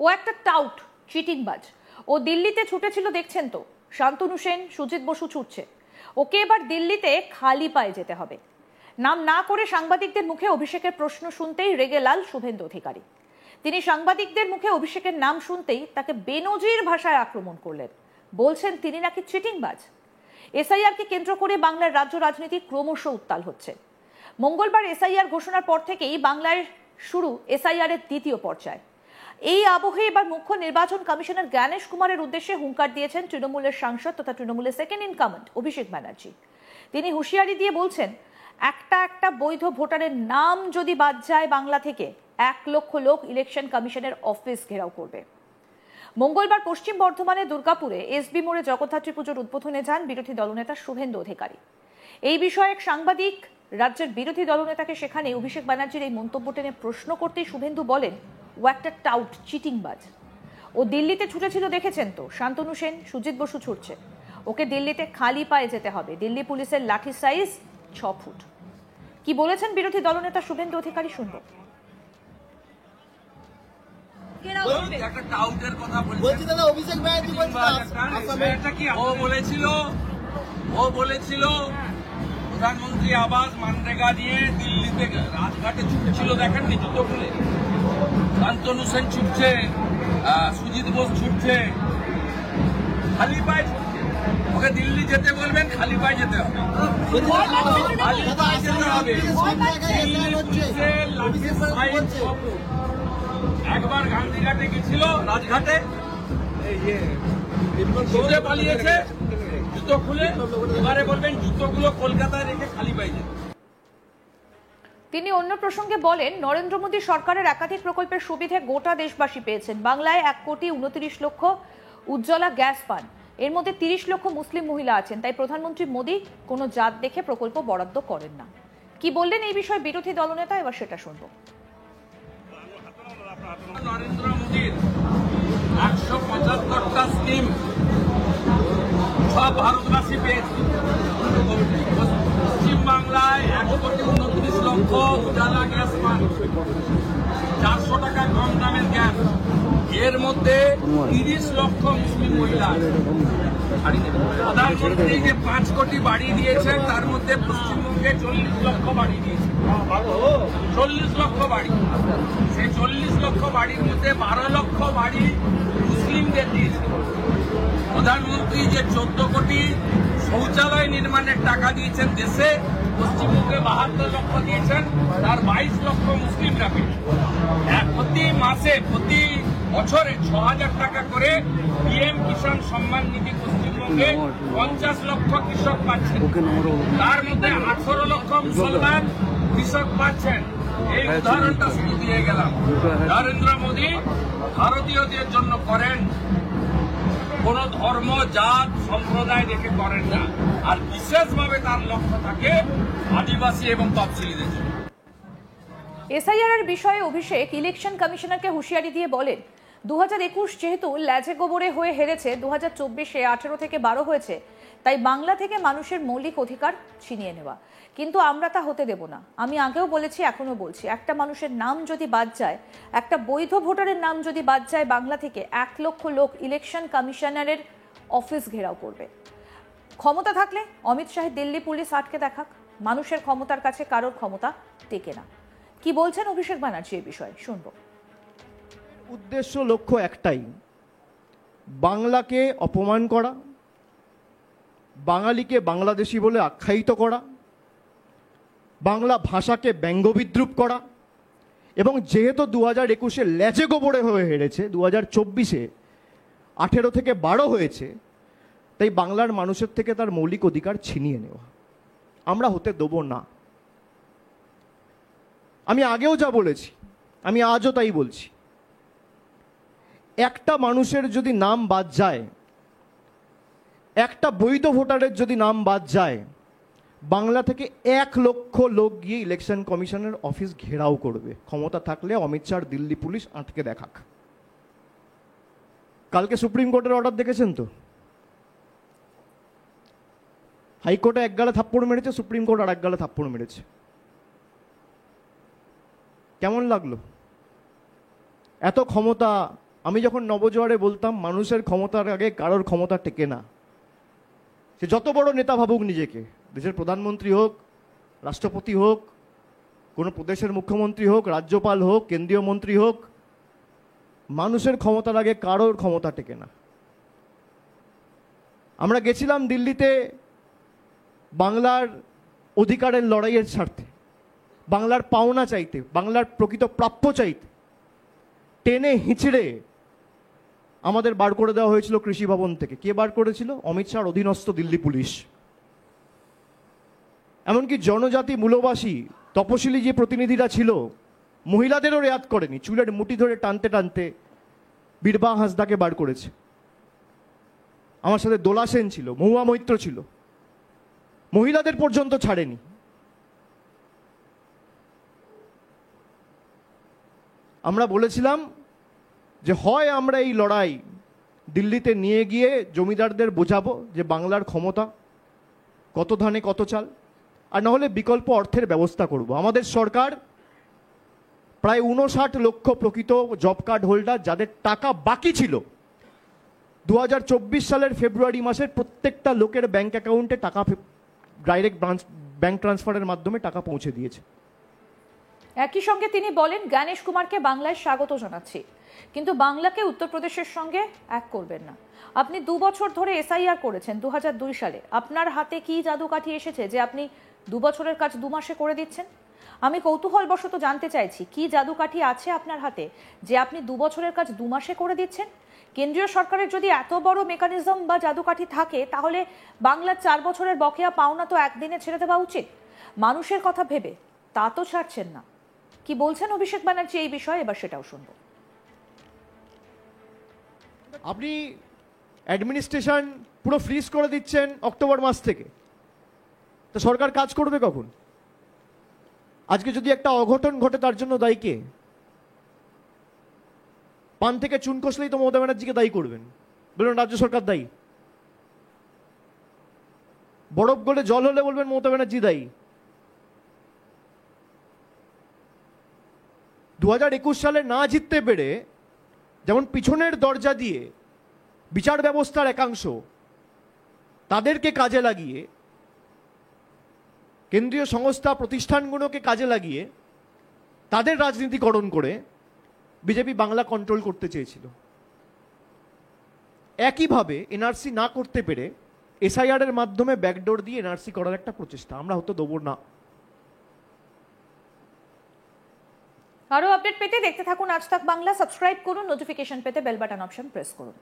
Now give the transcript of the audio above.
ও একটা টাউট, চিটিংবাজ। ও দিল্লিতে ছুটেছিল দেখছেন তো, শান্তনু সেন, সুজিত বসু ছুটছে। ওকে এবার দিল্লিতে খালি পায়ে যেতে হবে। নাম না করে সাংবাদিকদের মুখে অভিষেকের প্রশ্ন শুনতেই রেগে লাল শুভেন্দু অধিকারী। তিনি সাংবাদিকদের মুখে অভিষেকের নাম শুনতেই তাকে বেনজির ভাষায় আক্রমণ করলেন। বলছেন তিনি নাকি চিটিংবাজ। এসআইআরকে কেন্দ্র করে বাংলার রাজ্য রাজনীতি ক্রমশ উত্তাল হচ্ছে। মঙ্গলবার এসআইআর ঘোষণার পর থেকেই বাংলায় শুরু এসআইআর এর দ্বিতীয় পর্যায়। এই আবহে এবার মুখ্য নির্বাচন কমিশনার জ্ঞানেশ কুমারের উদ্দেশ্যে হুঙ্কার দিয়েছেন তৃণমূলের সাংসদ তথা তৃণমূলের second in command Abhishek Banerjee. তিনি হুঁশিয়ারি দিয়ে বলছেন, একটা বৈধ ভোটারের নাম যদি বাদ যায় বাংলা থেকে, 1 লক্ষ লোক ইলেকশন কমিশনের অফিস ঘেরাও করবে। মঙ্গলবার পশ্চিম বর্ধমানের দুর্গাপুরে এসবি মোড়ে জগদ্ধাত্রী পুজোর উদ্বোধনে যান বিরোধী দলনেতা শুভেন্দু অধিকারী। এই বিষয়ে এক সাংবাদিক রাজ্যের বিরোধী দলনেতাকে সেখানে অভিষেক ব্যানার্জির এই মন্তব্য টেনে প্রশ্ন করতেই শুভেন্দু বলেন, ও একটা টাউট, চিটিংবাজ। ও দিল্লিতে ছুটেছিল দেখেছেন তো, শান্তনু সেন, সুজিত বসু ছুটছে। ওকে দিল্লিতে খালি পায়ে যেতে হবে। দিল্লি পুলিশের লাঠি সাইজ 6 ফুট। কি বলেছেন বিরোধী দলনেতা শুভেন্দু অধিকারী শুনব। প্রধানমন্ত্রী আবাস মানরেগা নিয়ে দিল্লিতে রাজঘাটে ছুটছিল দেখেননি জুতো খুলে। শান্তনু সেন ছুটছে, সুজিত বোস ছুটছে, খালি পায়ে ছুটছে। ওকে দিল্লি যেতে বলবেন, খালি পায়ে যেতে হবে, খালি পায়ে যেতে হবে। একবার গান্ধীঘাটে গেছিল, রাজঘাটে দৌড়ে পালিয়েছে জুতো খুলে। এবারে বলবেন জুতোগুলো কলকাতায় রেখে খালি পায়ে যেতে। তিনি অন্য প্রসঙ্গে বলেন, নরেন্দ্র মোদী সরকারের একাধিক প্রকল্পের সুবিধে গোটা দেশবাসী পেয়েছেন। বাংলায় 1,29,00,000 উজ্জ্বলা গ্যাস পান। এর মধ্যে 30 লক্ষ মুসলিম মহিলা আছেন। তাই প্রধানমন্ত্রী মোদী কোনো জাত দেখে প্রকল্প বরাদ্দ করেন না। কি বললেন এই বিষয়ে বিরোধী দলনেতা, এবার সেটা শুনবো। নরেন্দ্র মোদীর 175টা স্কিম সব ভারতবাসী পেয়েছে। পশ্চিমবাংলায় 1,29,00,000 উজালা গ্যাস পান, 400 টাকা কম দামের গ্যাস। এর মধ্যে 30 লক্ষ মুসলিম মহিলা। প্রধানমন্ত্রী যে 5 কোটি বাড়ি দিয়েছেন, তার মধ্যে পশ্চিমবঙ্গে 40 লক্ষ বাড়ি দিয়েছে। 40 লক্ষ বাড়ি। সেই 40 লক্ষ বাড়ির মধ্যে 12 লক্ষ বাড়ি মুসলিমদের দিয়েছে। প্রধানমন্ত্রী যে 14 কোটি শৌচালয় নির্মাণের টাকা দিয়েছেন দেশে, পশ্চিমবঙ্গে 72 লক্ষ দিয়েছেন, তার 22 লক্ষ মুসলিমরা পেয়েছে। প্রতি মাসে, প্রতি বছরে 6,000 টাকা করে পিএম কিষাণ সম্মান নিধি পশ্চিমবঙ্গে 50 লক্ষ কৃষক পাচ্ছেন। তার মধ্যে 18 লক্ষ মুসলমান কৃষক পাচ্ছেন। এই উদাহরণটা শুরু দিয়ে গেলাম। নরেন্দ্র মোদী ভারতীয়দের জন্য করেন, কোন ধর্ম, জাত, সম্প্রদায় দেখে করেন না। আর বিশেষভাবে তার লক্ষ্য থাকে আদিবাসী এবং তফসিলিদের জন্য। এসআইআর এর বিষয়ে অভিষেক ইলেকশন কমিশনারকে হুঁশিয়ারি দিয়ে বলেন, 2021 যেহেতু ল্যাজে গোবরে হয়ে হেরেছে, 2024-এ 18 থেকে 12 হয়েছে, তাই বাংলা থেকে মানুষের মৌলিক অধিকার ছিনিয়ে নেওয়া। কিন্তু আমরা তা হতে দেব না। আমি আগেও বলেছি, এখনো বলছি, একটা মানুষের নাম যদি বাদ যায়, একটা বৈধ ভোটারের নাম যদি বাদ যায় বাংলা থেকে, 1 লক্ষ লোক ইলেকশন কমিশনারের অফিস ঘেরাও করবে। ক্ষমতা থাকলে অমিত শাহ দিল্লি পুলিশ আটকে দেখাক, মানুষের ক্ষমতার কাছে কারোর ক্ষমতা টেকে না। কি বলছেন অভিষেক ব্যানার্জি এই বিষয়ে শুনব। উদ্দেশ্য, লক্ষ্য একটাই, বাংলাকে অপমান করা, বাঙালিকে বাংলাদেশি বলে আখ্যায়িত করা, বাংলা ভাষাকে ব্যঙ্গবিদ্রুপ করা। এবং যেহেতু 2021-এ ল্যাজে গোবরে হয়ে হেরেছে, 2024-এ 18 থেকে 12 হয়েছে, তাই বাংলার মানুষের থেকে তার মৌলিক অধিকার ছিনিয়ে নেওয়া আমরা হতে দেব না। আমি আগেও যা বলেছি, আমি আজও তাই বলছি। একটা মানুষের যদি নাম বাদ যায়, একটা বৈধ ভোটারের যদি নাম বাদ যায়, বাংলা থেকে 1 লক্ষ লোক গিয়ে ইলেকশন কমিশনের অফিস ঘেরাও করবে। ক্ষমতা থাকলে অমিত শাহ দিল্লি পুলিশ আটকে দেখাক। কালকে সুপ্রিম কোর্টের অর্ডার দেখেছেন তো? হাইকোর্টে এক গালে থাপ্পড় মেরেছে, সুপ্রিম কোর্ট আর এক গালে থাপ্পড় মেরেছে। কেমন লাগলো? এত ক্ষমতা আমি যখন নবজোয়ারে বলতাম মানুষের ক্ষমতার আগে কারোর ক্ষমতা টেকে না, সে যত বড় নেতা ভাবুক নিজেকে, দেশের প্রধানমন্ত্রী হোক, রাষ্ট্রপতি হোক, কোনো প্রদেশের মুখ্যমন্ত্রী হোক, রাজ্যপাল হোক, কেন্দ্রীয় মন্ত্রী হোক, মানুষের ক্ষমতার আগে কারোর ক্ষমতা টেকে না। আমরা গেছিলাম দিল্লিতে বাংলার অধিকারের লড়াইয়ের স্বার্থে, বাংলার পাওনা চাইতে, বাংলার প্রকৃত প্রাপ্য চাইতে। টেনে হিঁচড়ে আমাদের বার করে দেওয়া হয়েছিল কৃষি ভবন থেকে। কে বার করেছিল? অমিত শাহর অধীনস্থ দিল্লি পুলিশ। এমনকি জনজাতি মূলবাসী তপশিলি যে প্রতিনিধিরা ছিল, মহিলাদেরও রেয়াত করেনি, চুলের মুঠি ধরে টানতে টানতে বীরবা হাঁসদাকে বার করেছে। আমার সাথে দোলা সেন ছিল, মহুয়া মৈত্র ছিল, মহিলাদের পর্যন্ত ছাড়েনি। আমরা বলেছিলাম যে হয় আমরা এই লড়াই দিল্লিতে নিয়ে গিয়ে জমিদারদের বোঝাবো যে বাংলার ক্ষমতা কত ধানে কত চাল, আর নাহলে বিকল্প অর্থের ব্যবস্থা করব। আমাদের সরকার প্রায় 59 লক্ষ প্রকৃত জব কার্ড হোল্ডার, যাদের টাকা বাকি ছিল 2024 সালের ফেব্রুয়ারি মাসের প্রত্যেকটা লোকের ব্যাংক অ্যাকাউন্টে টাকা ডাইরেক্ট ব্যাংক ট্রান্সফারের মাধ্যমে টাকা পৌঁছে দিয়েছে। একই সঙ্গে তিনি বলেন, জ্ঞানেশ কুমারকে বাংলায় স্বাগত জানাচ্ছি, কিন্তু বাংলাকে উত্তরপ্রদেশের সঙ্গে এক করবেন না। আপনি 2 বছর ধরে এসআইআর করেছেন 2002 সালে। আপনার হাতে কি জাদুকাঠি এসেছে যে আপনি 2 বছরের কাজ 2 মাসে করে দিচ্ছেন? আমি কৌতূহলবশত জানতে চাইছি, কি জাদুকাঠি আছে আপনার হাতে যে আপনি 2 বছরের কাজ 2 মাসে করে দিচ্ছেন? কেন্দ্রীয় সরকারের যদি এত বড় মেকানিজম বা জাদুকাঠি থাকে, তাহলে বাংলার 4 বছরের বকেয়া পাওনা তো একদিনে ছেড়ে দেওয়া উচিত, মানুষের কথা ভেবে। তা তো ছাড়ছেন না। কি বলছেন অভিষেক ব্যানার্জি এই বিষয়ে, এবার সেটাও শুনবো। আপনি অ্যাডমিনিস্ট্রেশন পুরো ফ্রিজ করে দিচ্ছেন অক্টোবর মাস থেকে, তো সরকার কাজ করবে কখন? আজকে যদি একটা অঘটন ঘটে তার জন্য দায়ী কে? পান থেকে চুন কষলেই তো মমতা ব্যানার্জিকে দায়ী করবেন, বলবেন রাজ্য সরকার দায়ী। বরফ গলে জল হলে বলবেন মমতা ব্যানার্জি দায়ী। 2021 সালে না জিততে পেরে যেমন পিছনের দরজা দিয়ে বিচার ব্যবস্থার একাংশ তাদেরকে কাজে লাগিয়ে, কেন্দ্রীয় সংস্থা প্রতিষ্ঠানগুলোকে কাজে লাগিয়ে তাদের রাজনীতিকরণ করে বিজেপি বাংলা কন্ট্রোল করতে চেয়েছিল, একইভাবে এনআরসি না করতে পেরে এসআইআর এর মাধ্যমে ব্যাকডোর দিয়ে এনআরসি করার একটা প্রচেষ্টা আমরা হতে দেবো না। আরো আপডেট পেতে দেখতে থাকুন আজ তাক বাংলা। সাবস্ক্রাইব করুন, নোটিফিকেশন পেতে বেল বাটন অপশন প্রেস করুন।